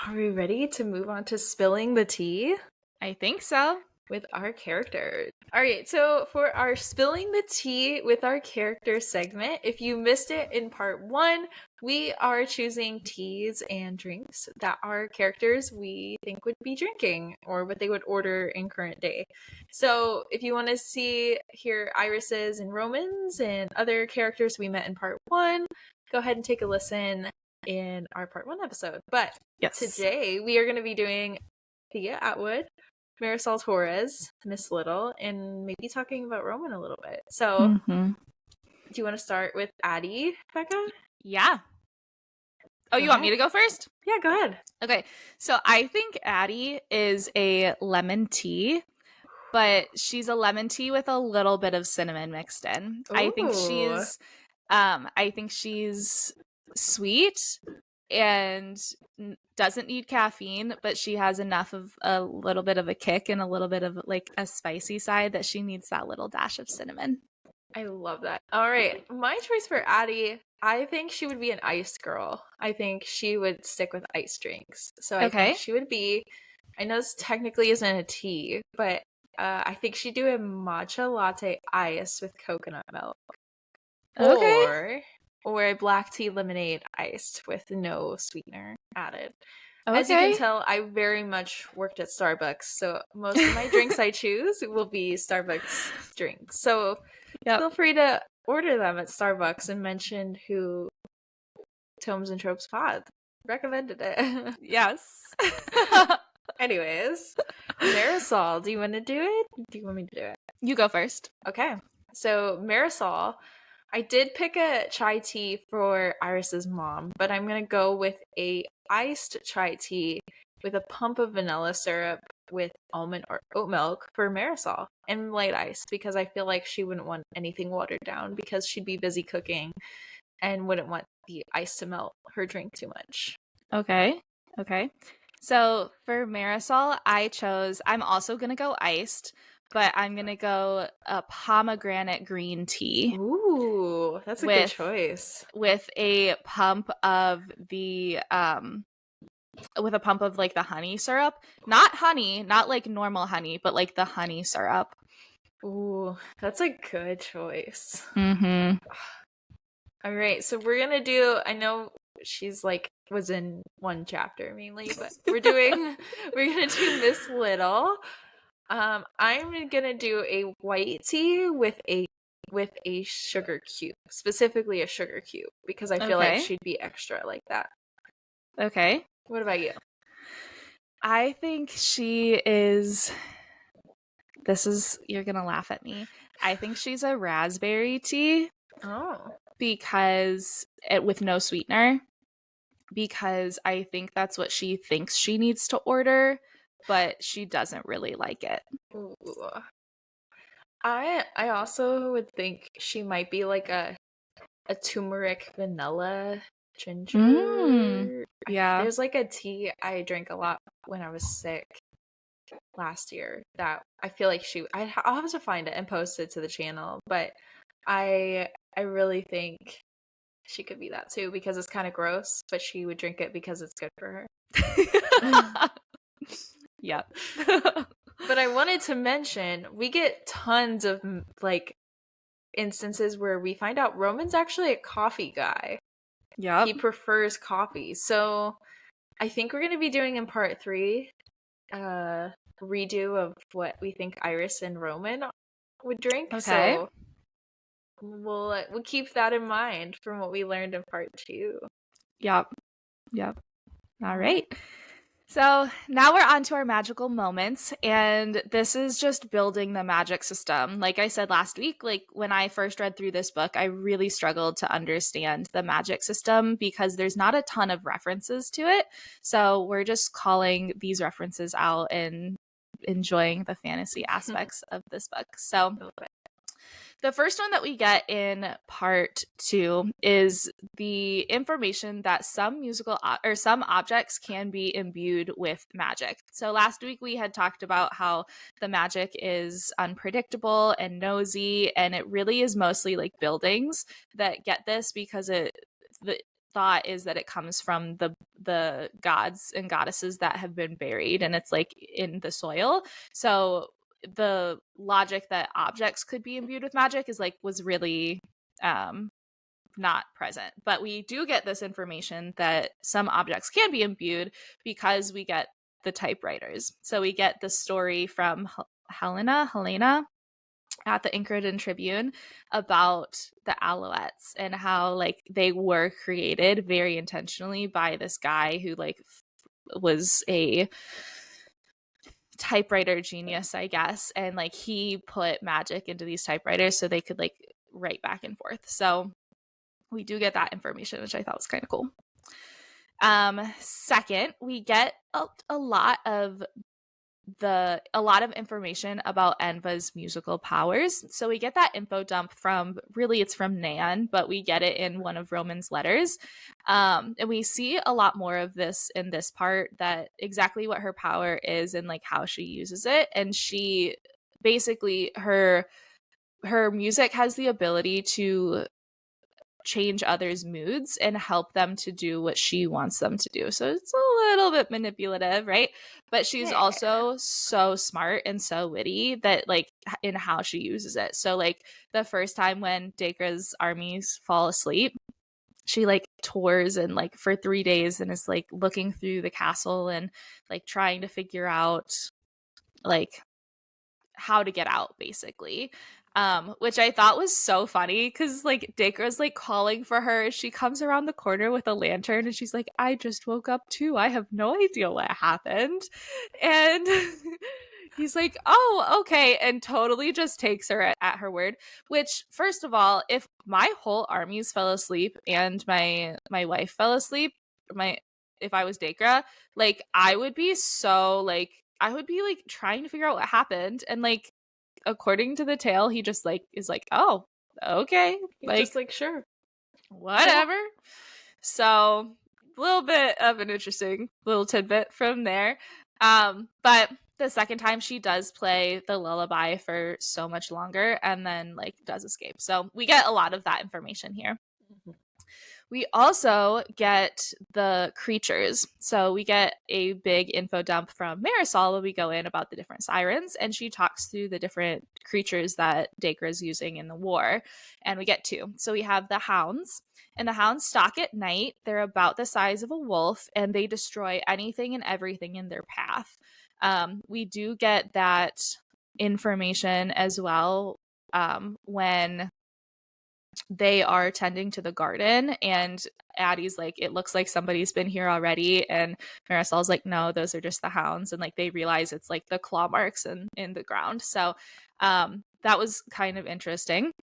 Are we ready to move on to spilling the tea? I think so. with our characters. All right, so for our spilling the tea with our character segment, if you missed it in part 1, we are choosing teas and drinks that our characters we think would be drinking or what they would order in current day. So if you want to hear Iris's and Roman's and other characters we met in part 1, go ahead and take a listen in our part 1 episode. But Yes. today we are going to be doing Thea Atwood, Marisol Torres, Miss Little, and maybe talking about Roman a little bit. So, do you want to start with Addie, Becca? Yeah. Oh, you want me to go first? Yeah, go ahead. Okay. So I think Addie is a lemon tea, but she's a lemon tea with a little bit of cinnamon mixed in. Ooh. I think she's sweet and doesn't need caffeine, but she has enough of a little bit of a kick and a little bit of like a spicy side that she needs that little dash of cinnamon. I love that. All right. My choice for Addie, I think she would be an ice girl. I think she would stick with ice drinks. So I think she would be, I know this technically isn't a tea, but I think she'd do a matcha latte ice with coconut milk. Okay. Or a black tea lemonade iced with no sweetener added. Okay. As you can tell, I very much worked at Starbucks, so most of my drinks I choose will be Starbucks drinks. So feel free to order them at Starbucks and mention who Tomes and Tropes Pod recommended it. Yes. Anyways, Marisol, do you want to do it? Do you want me to do it? You go first. Okay. So Marisol, I did pick a chai tea for Iris's mom, but I'm going to go with a iced chai tea with a pump of vanilla syrup with almond or oat milk for Marisol and light ice because I feel like she wouldn't want anything watered down because she'd be busy cooking and wouldn't want the ice to melt her drink too much. Okay. So for Marisol, I'm also going to go iced, but I'm going to go a pomegranate green tea. Ooh, that's a good choice. With a pump of the like the honey syrup. Not honey, not like normal honey, but like the honey syrup. Ooh, that's a good choice. Mm-hmm. All right, so we're going to do, I know she's like was in one chapter mainly, but we're gonna do Miss Little. I'm gonna do a white tea with a sugar cube, specifically a sugar cube, because I feel like she'd be extra like that. Okay. What about you? I think she is. You're gonna laugh at me. I think she's a raspberry tea. Oh. Because with no sweetener. Because I think that's what she thinks she needs to order, but she doesn't really like it. Ooh. I also would think she might be like a turmeric vanilla ginger. Yeah. There's like a tea I drank a lot when I was sick last year that I feel like I'll have to find it and post it to the channel, but I really think she could be that too because it's kind of gross, but she would drink it because it's good for her. Yep. But I wanted to mention we get tons of like instances where we find out Roman's actually a coffee guy. Yeah. He prefers coffee. So I think we're going to be doing in part 3 redo of what we think Iris and Roman would drink. Okay. So we'll keep that in mind from what we learned in part 2. Yep. All right. So now we're on to our magical moments, and this is just building the magic system. Like I said last week, like when I first read through this book, I really struggled to understand the magic system because there's not a ton of references to it. So we're just calling these references out and enjoying the fantasy aspects of this book. So the first one that we get in part 2 is the information that some objects can be imbued with magic. So last week we had talked about how the magic is unpredictable and nosy, and it really is mostly like buildings that get this because the thought is that it comes from the gods and goddesses that have been buried, and it's like in the soil. So the logic that objects could be imbued with magic was really not present. But we do get this information that some objects can be imbued because we get the typewriters. So we get the story from Helena at the Incredin Tribune about the Alouettes and how like they were created very intentionally by this guy who like was a typewriter genius, I guess, and like he put magic into these typewriters so they could like write back and forth. So we do get that information, which I thought was kind of cool. Second, we get a lot of information about Enva's musical powers. So we get that info dump it's from Nan, but we get it in one of Roman's letters. And we see a lot more of this in this part, that exactly what her power is and like how she uses it. And she basically, her music has the ability to change others' moods and help them to do what she wants them to do. So it's a little bit manipulative, right? But she's also so smart and so witty that like in how she uses it. So like the first time when Dacre's armies fall asleep, she like tours and like for 3 days and is like looking through the castle and like trying to figure out like how to get out, basically. Which I thought was so funny because like Dacre's like calling for her. She comes around the corner with a lantern and she's like, I just woke up too. I have no idea what happened. And he's like, oh, okay. And totally just takes her at her word. Which, first of all, if my whole armies fell asleep and my wife fell asleep, if I was Dacre, like I would be like trying to figure out what happened. And like according to the tale, he just like is like, oh, okay, he's just like, sure, whatever. Yeah. So a little bit of an interesting little tidbit from there. But the second time she does play the lullaby for so much longer and then like does escape. So we get a lot of that information here. Mm-hmm. We also get the creatures. So we get a big info dump from Marisol when we go in about the different sirens, and she talks through the different creatures that Dacre is using in the war. And we get two. So we have the hounds, and the hounds stalk at night. They're about the size of a wolf, and they destroy anything and everything in their path. We do get that information as well when they are tending to the garden and Addie's like, it looks like somebody's been here already, and Marisol's like, no, those are just the hounds, and like they realize it's like the claw marks in the ground. So that was kind of interesting.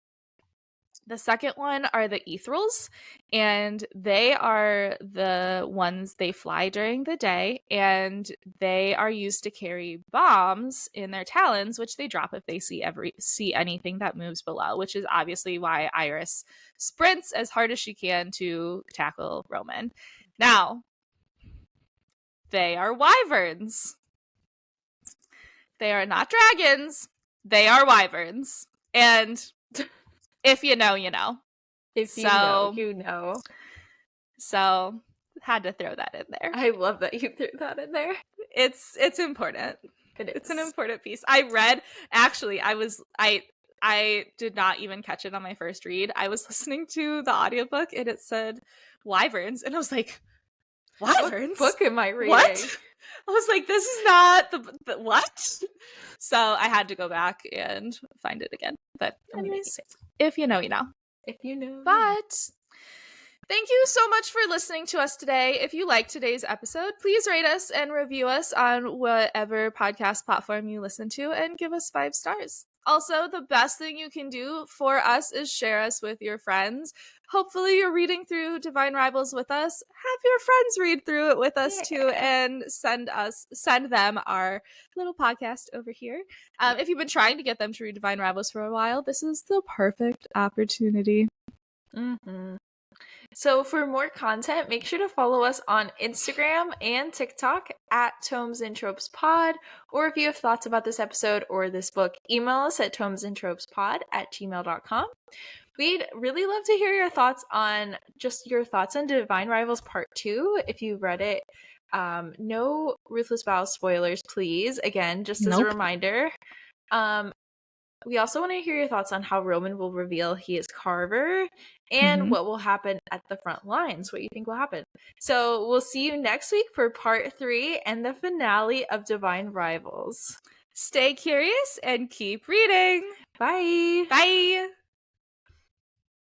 The second one are the Ethereals, and they are the ones, they fly during the day, and they are used to carry bombs in their talons, which they drop if they see anything that moves below, which is obviously why Iris sprints as hard as she can to tackle Roman. Now, they are wyverns. They are not dragons. They are wyverns. And if you know, you know. If you know, you know. So had to throw that in there. I love that you threw that in there. It's important. It's an important piece. I did not even catch it on my first read. I was listening to the audiobook and it said wyverns, and I was like, wyverns? What book am I reading? What? I was like, this is not the what? So I had to go back and find it again. But anyways, if you know, you know. If you know. But thank you so much for listening to us today. If you liked today's episode, please rate us and review us on whatever podcast platform you listen to and give us 5 stars. Also, the best thing you can do for us is share us with your friends. Hopefully you're reading through Divine Rivals with us. Have your friends read through it with us too, and send them our little podcast over here. If you've been trying to get them to read Divine Rivals for a while, this is the perfect opportunity. Mm-hmm. So for more content, make sure to follow us on Instagram and TikTok at Tomes and Tropes Pod. Or if you have thoughts about this episode or this book, email us at tomesandtropespod@gmail.com. We'd really love to hear your thoughts on Divine Rivals Part 2 if you've read it. No Ruthless Vows spoilers, please. Again, just as a reminder. We also want to hear your thoughts on how Roman will reveal he is Carver and Mm-hmm. what will happen at the front lines, what you think will happen. So we'll see you next week for part 3 and the finale of Divine Rivals. Stay curious and keep reading. Bye. Bye.